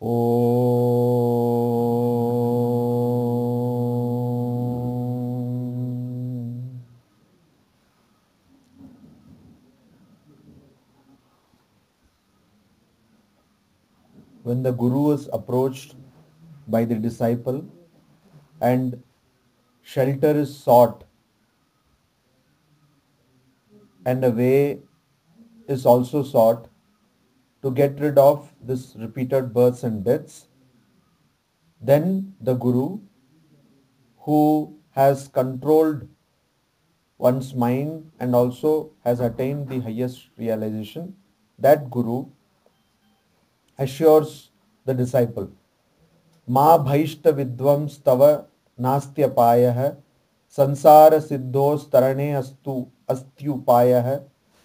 Om. When the Guru is approached by the disciple and shelter is sought and a way is also sought to get rid of this repeated births and deaths, then the Guru, who has controlled one's mind and also has attained the highest realization, that Guru assures the disciple, Ma bhaishta vidvams tava nastyapayah sansara siddhos tarane astyupayah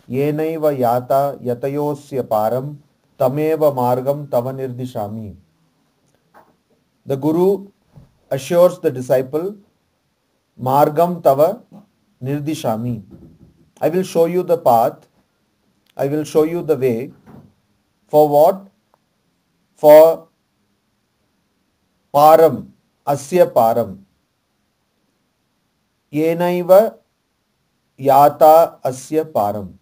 yenaiva yata yatayosya param tameva margam tava nirdishami. The Guru assures the disciple, Margam tava nirdishami. I will show you the path. I will show you the way. For what? For param, asya param. Yenaiva yata asya param.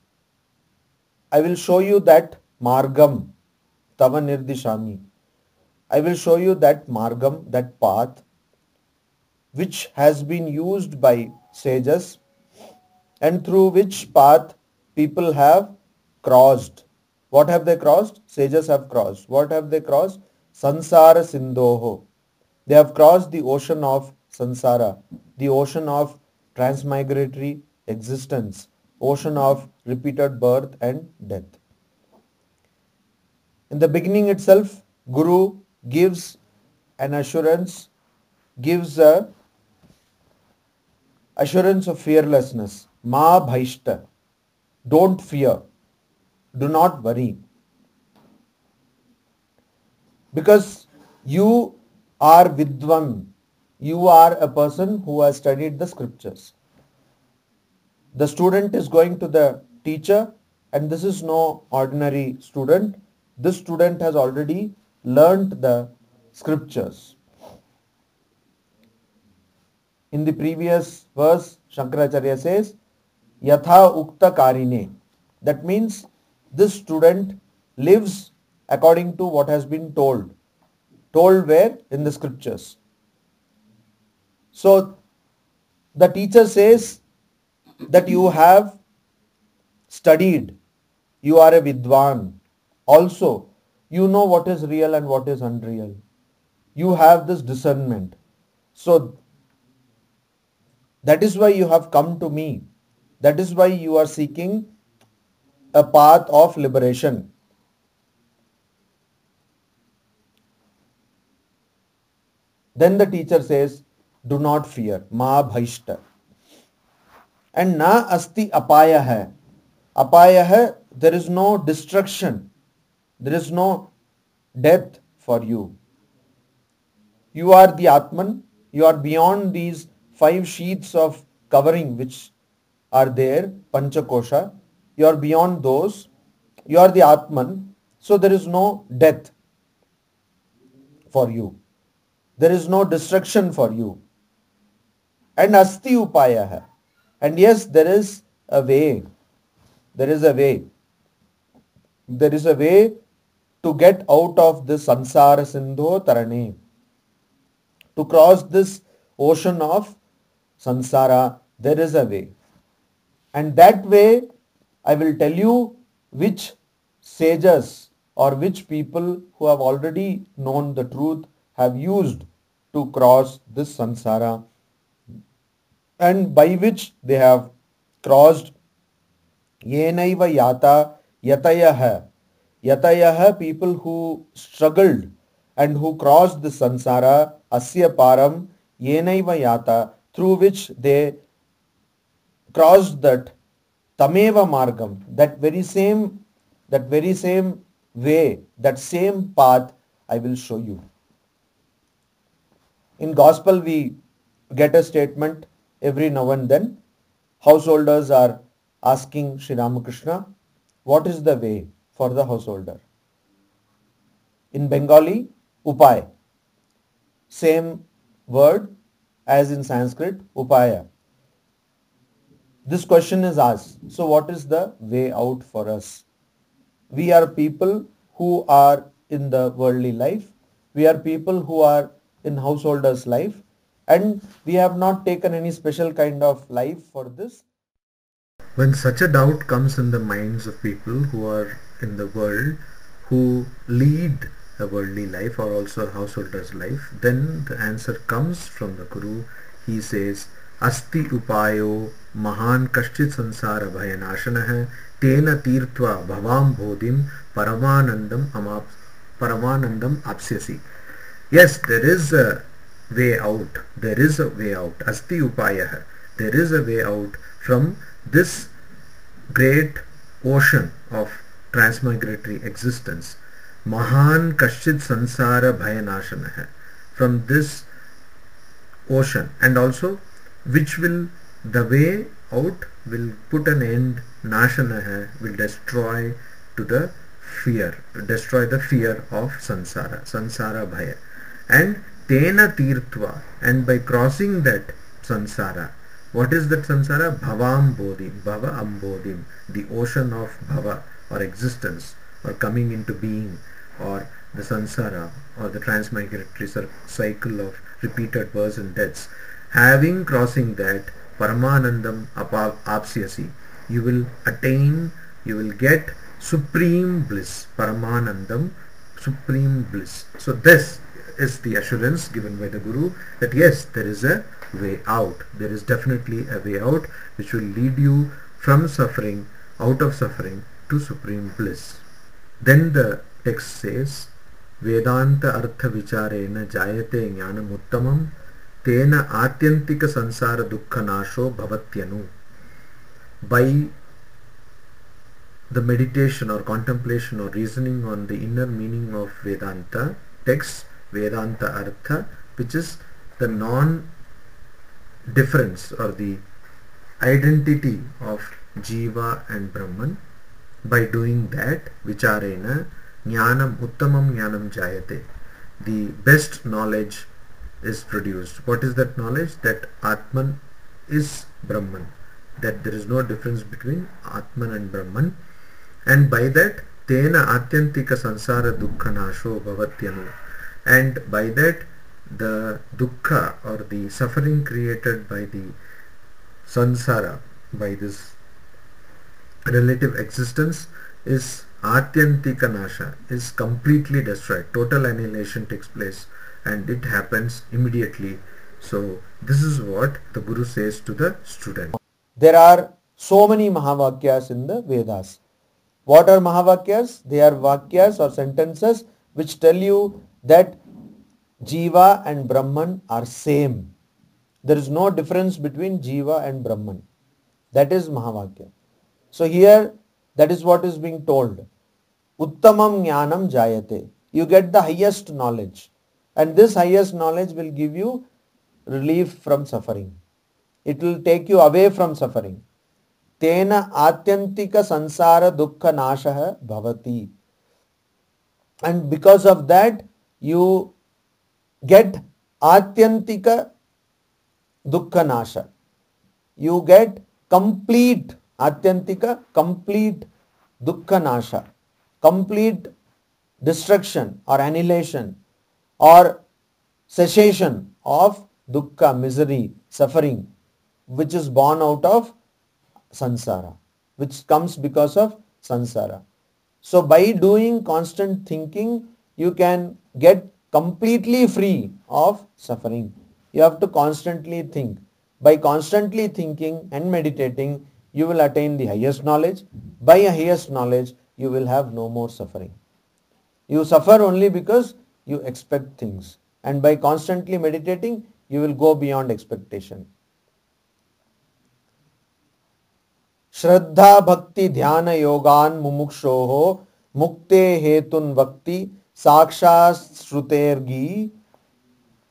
I will show you that margam tava nirdishami. I will show you that margam, that path, which has been used by sages and through which path people have crossed. What have they crossed? Sages have crossed. What have they crossed? Sansara Sindhoho. They have crossed the ocean of Sansara, the ocean of transmigratory existence, ocean of repeated birth and death. In the beginning itself, Guru gives an assurance, gives a assurance of fearlessness. Ma bhaishta. Don't fear. Do not worry. Because you are vidwan. You are a person who has studied the scriptures. The student is going to the teacher, and this is no ordinary student. This student has already learnt the scriptures. In the previous verse, Shankaracharya says, Yatha Ukta Karine. That means this student lives according to what has been told. Told where? In the scriptures. So the teacher says that you have studied, you are a vidwan. Also, you know what is real and what is unreal. You have this discernment. So that is why you have come to me. That is why you are seeking a path of liberation. Then the teacher says, do not fear. Ma bhaishta. And na asti apaya hai. Apaya hai, there is no destruction. There is no death for you. You are the Atman. You are beyond these 5 sheaths of covering which are there, Panchakosha. You are beyond those. You are the Atman. So there is no death for you. There is no destruction for you. And asti upaya hai. And yes, there is a way. There is a way. There is a way to get out of this sansara sindho tarane. To cross this ocean of sansara, there is a way. And that way, I will tell you which sages or which people who have already known the truth have used to cross this sansara, and by which they have crossed. Yenaiva yata yatayah. Yatayah, people who struggled and who crossed the sansara, asya param, yenaiva yata, through which they crossed that tameva margam, that very same way, that same path I will show you. In gospel we get a statement every now and then. Householders are asking Sri Ramakrishna, what is the way for the householder? In Bengali, Upay. Same word as in Sanskrit, upaya. This question is asked. So what is the way out for us? We are people who are in the worldly life. We are people who are in householder's life. And we have not taken any special kind of life for this. When such a doubt comes in the minds of people who are in the world, who lead a worldly life or also a householder's life, then the answer comes from the Guru. He says, Asti upayo mahan kashchit sansara bhayanashanah tena tirtva bhavam bodhim paramanandam apsyasi. Yes, there is a way out. There is a way out. Asti upayah. There is a way out from this great ocean of transmigratory existence. Mahan kashchit sansara bhayanashanah. From this ocean, and also which will, the way out will put an end, nashanah, will destroy to the destroy the fear of sansara bhaya. And tena tirtva, and by crossing that sansara, what is that sansara? Bhavam bodhim, bhava ambodhim, the ocean of bhava or existence or coming into being, or the sansara or the transmigratory cycle of repeated births and deaths. Having crossing that, paramanandam apsyasi, you will attain, you will get supreme bliss. Paramanandam, supreme bliss. So this is the assurance given by the Guru that yes, there is a way out. There is definitely a way out which will lead you from suffering, out of suffering, to supreme bliss. Then the text says, Vedanta artha vicharena jayate jnanam uttamam tena atyantika sansara dukkha nasho bhavatyanu. By the meditation or contemplation or reasoning on the inner meaning of Vedanta text, Vedanta artha, which is the non-difference or the identity of Jiva and Brahman, by doing that, vicharena jnanam uttamam jnanam jayate, the best knowledge is produced. What is that knowledge? That Atman is Brahman, that there is no difference between Atman and Brahman, and by that tena atyantika sansara dukkha nasho bhavatyanu, and by that the dukkha or the suffering created by the sansara, by this relative existence, is atyantika nasha, is completely destroyed. Total annihilation takes place and it happens immediately. So this is what the Guru says to the student. There are so many Mahavakyas in the Vedas. What are Mahavakyas? They are Vakyas or sentences which tell you that Jiva and Brahman are same. There is no difference between Jiva and Brahman. That is Mahavakya. So here, that is what is being told. Uttamam jnanam jayate. You get the highest knowledge. And this highest knowledge will give you relief from suffering. It will take you away from suffering. Tena atyantika sansara dukkha nashaha bhavati. And because of that, you get atyantika dukkha nasha. You get complete atyantika, complete dukkha nasha, complete destruction or annihilation or cessation of dukkha, misery, suffering, which is born out of sansara, which comes because of sansara. So by doing constant thinking, you can get completely free of suffering. You have to constantly think. By constantly thinking and meditating, you will attain the highest knowledge. By a highest knowledge, you will have no more suffering. You suffer only because you expect things. And by constantly meditating, you will go beyond expectation. Shraddha bhakti dhyana yogan mumukshoho mukte hetun vakti sakshas shrutergi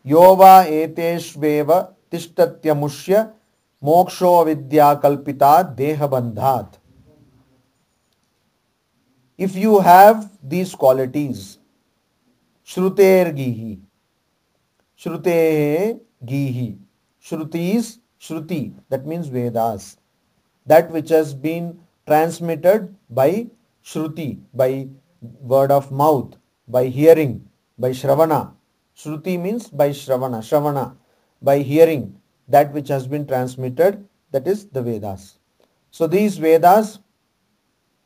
yova eteshveva tishthatyamushya moksho vidya kalpita deha bandhat. If you have these qualities, Shruter gihi. Shrutehe gihi. Shrutis, Shruti, that means Vedas. That which has been transmitted by Shruti, by word of mouth, by hearing, by Shravana. Shruti means by Shravana, Shravana, by hearing that which has been transmitted, that is the Vedas. So these Vedas,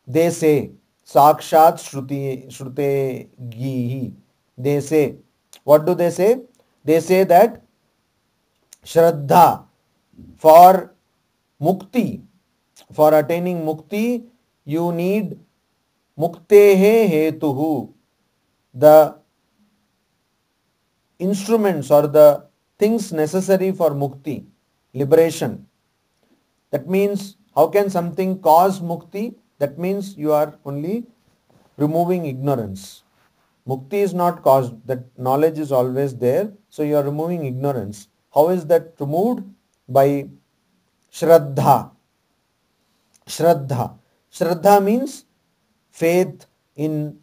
they say, Sakshat Shrute Gihi. They say, what do they say? They say that Shraddha, for mukti, for attaining mukti, you need muktehe hetuhu, the instruments or the things necessary for mukti, liberation. That means, how can something cause mukti? That means you are only removing ignorance. Mukti is not caused, that knowledge is always there, so you are removing ignorance. How is that removed? By Shraddha. Shraddha. Shraddha means faith in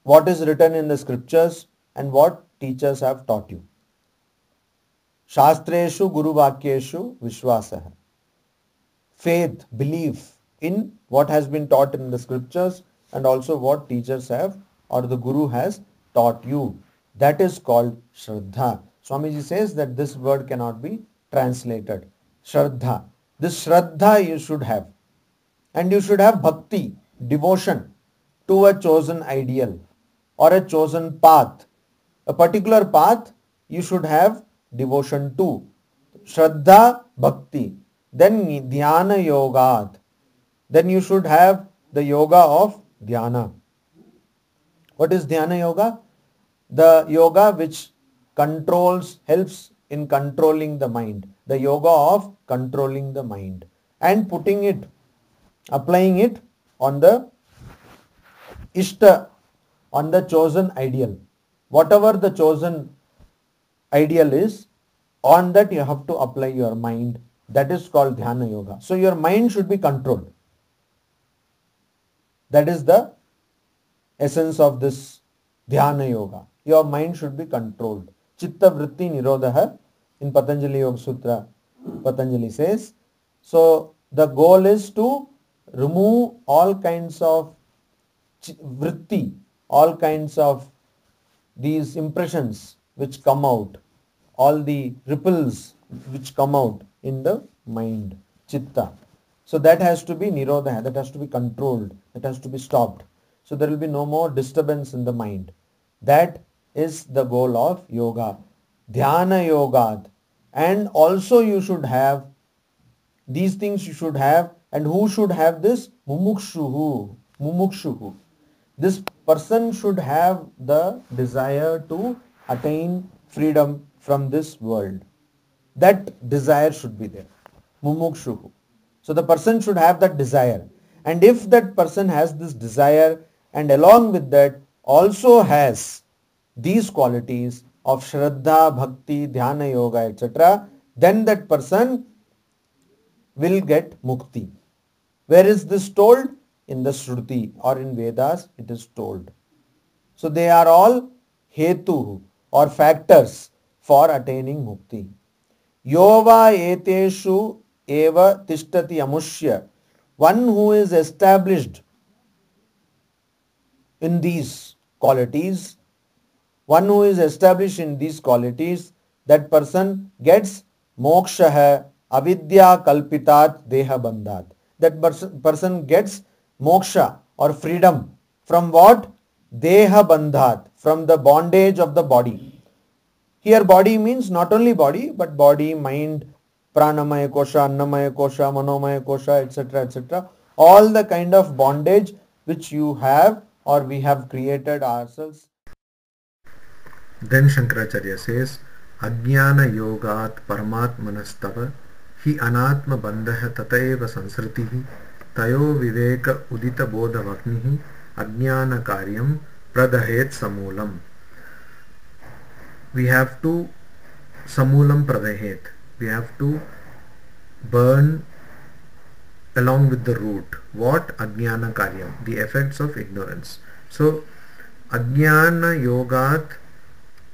what is written in the scriptures and what teachers have taught you. Shastreshu Guru Vakyeshu Vishwasah. Faith, belief in what has been taught in the scriptures and also what teachers have or the Guru has taught you. That is called Shraddha. Swamiji says that this word cannot be translated. Shraddha. This Shraddha you should have. And you should have bhakti, devotion to a chosen ideal or a chosen path. A particular path you should have devotion to. Shraddha, bhakti. Then dhyana yogat. Then you should have the yoga of dhyana. What is dhyana yoga? The yoga which controls, helps in controlling the mind. The yoga of controlling the mind and putting it, applying it on the ishta, on the chosen ideal. Whatever the chosen ideal is, on that you have to apply your mind. That is called dhyana yoga. So your mind should be controlled. That is the essence of this dhyana yoga. Your mind should be controlled. Chitta vritti nirodha in Patanjali Yoga Sutra. Patanjali says, so the goal is to remove all kinds of vritti, all kinds of these impressions which come out, all the ripples which come out in the mind, chitta. So that has to be nirodha, that has to be controlled, that has to be stopped. So there will be no more disturbance in the mind. That is the goal of yoga. Dhyana yoga. And also you should have, these things you should have, and who should have this? Mumukshuhu. Mumukshuhu. This person should have the desire to attain freedom from this world. That desire should be there. Mumukshuhu. So the person should have that desire. And if that person has this desire and along with that also has these qualities of Shraddha, Bhakti, Dhyana Yoga, etc., then that person will get Mukti. Where is this told? In the Shruti or in Vedas it is told. So they are all Hetu or factors for attaining Mukti. Yova eteshu eva tishtati amushya. One who is established in these qualities, that person gets moksha avidya kalpitat deha bandhat. That person gets moksha or freedom from what? Deha bandhat, from the bondage of the body. Here body means not only body but body, mind, pranamaya kosha, annamaya kosha, manomaya kosha, etc., etc. All the kind of bondage which you have or we have created ourselves. Then Shankaracharya says, Ajnana yogat paramatmanastava hi anatma bandha tataiva sansritihi tayo viveka udita bodha vaknihi ajnana karyam pradahet samulam. We have to samulam pradahet. We have to burn along with the root. What? Ajnana karyam, the effects of ignorance. So Ajnana yogat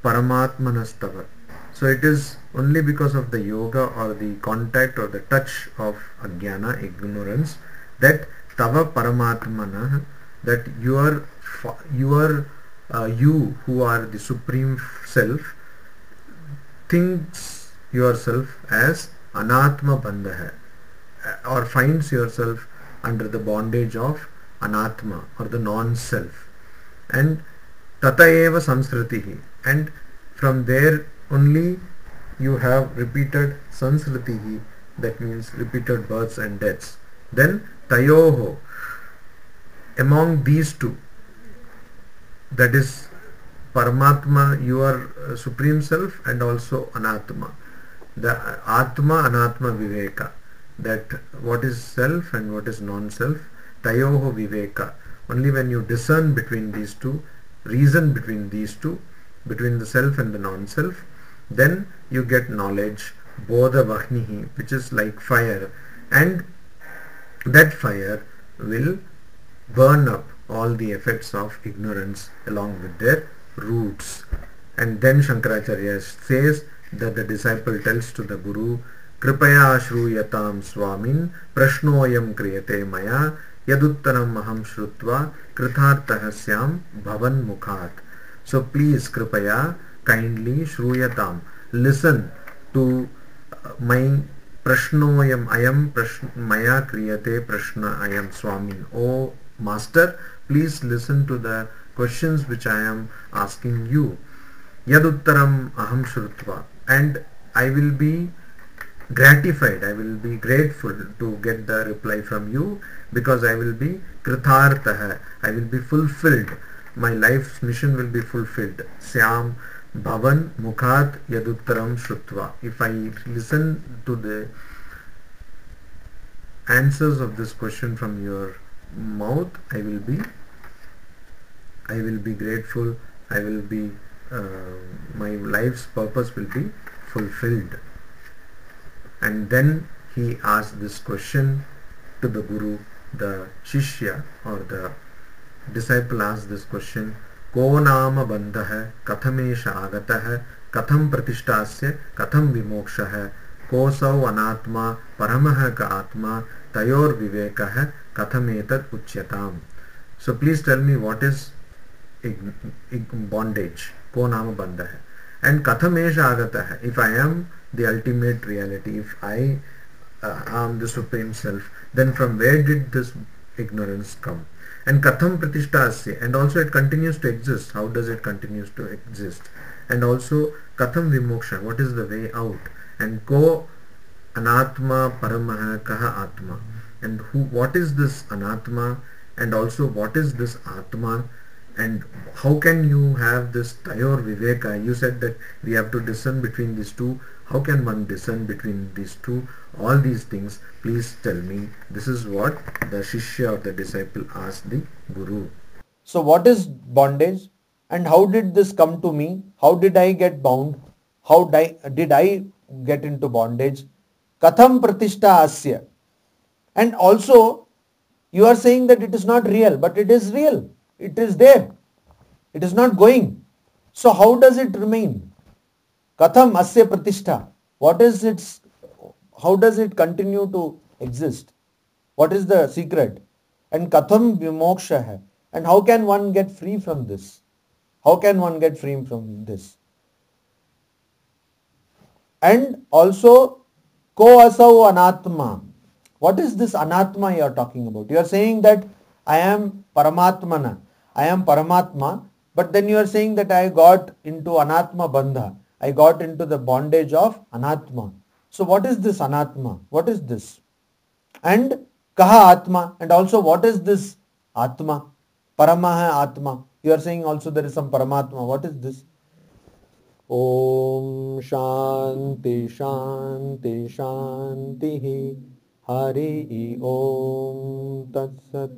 paramatmanastava. So it is only because of the yoga or the contact or the touch of ajnana, ignorance, that tava paramatmana, that you who are the supreme self, thinks yourself as anatma bandha hai, or finds yourself under the bondage of anatma or the non-self. And tata eva samsritihi, and from there only you have repeated sansritihi, that means repeated births and deaths. Then tayoho, among these two, that is Paramatma, your supreme self, and also Anatma. The Atma Anatma Viveka, that what is self and what is non-self, Tayoho Viveka. Only when you discern between these two, reason between these two, between the self and the non-self, then you get knowledge, Bodha Vahnihi, which is like fire, and that fire will burn up all the effects of ignorance along with their roots. And then Shankaracharya says that the disciple tells to the Guru, Kripaya Shruyatam Swamin Prashnoyam Kriyate Maya Yaduttaram Aham Shrutva Krithartah Syam Bhavan Mukhat. So please, Kripaya, kindly Shruyatam, listen to my Prashnoyam, Maya Kriyate Prashna, I am Swamin. O Master, please listen to the questions which I am asking you. Yaduttaram aham shrutva, and I will be gratified, I will be grateful to get the reply from you, because I will be krithartah, I will be fulfilled, my life's mission will be fulfilled. Syam bhavan mukhat yaduttaram shrutva. If I listen to the answers of this question from your mouth, I will be grateful, I will be my life's purpose will be fulfilled. And then he asked this question to the Guru. The Shishya or the disciple asked this question, Ko nama bandha hai, kathamesha agata hai, katham pratistasya, katham vimoksha hai, ko sau anatma, paramah ka atma, tayor viveka hai, katham etat uchyatam. So please tell me, what is bondage? Ko nama bandha hai. And kathamesha agata hai. If I am the ultimate reality, if I am the supreme self, then from where did this ignorance come? And katham pratistasya, and also it continues to exist. How does it continues to exist? And also katham vimoksha, what is the way out? And ko anatma paramah kaha atma, and what is this anatma, and also what is this atma, and how can you have this tayor viveka? You said that we have to discern between these two. How can one discern between these two? All these things, please tell me. This is what the Shishya or the disciple asked the Guru. So what is bondage, and how did this come to me? How did I get bound? How did I get into bondage? Katham pratishta asya. And also you are saying that it is not real, but it is real. It is there. It is not going. So how does it remain? Katham asya pratishtha. What is its, how does it continue to exist? What is the secret? And katham vimoksha hai. And how can one get free from this? How can one get free from this? And also, ko asau anatma. What is this anatma you are talking about? You are saying that I am paramatmana. I am paramatma. But then you are saying that I got into anatma bandha. I got into the bondage of anatma. So what is this anatma? What is this? And kaha atma. And also what is this atma? Paramaha atma. You are saying also there is some paramatma. What is this? Om Shanti Shanti Shanti Hari Om Tat Sat.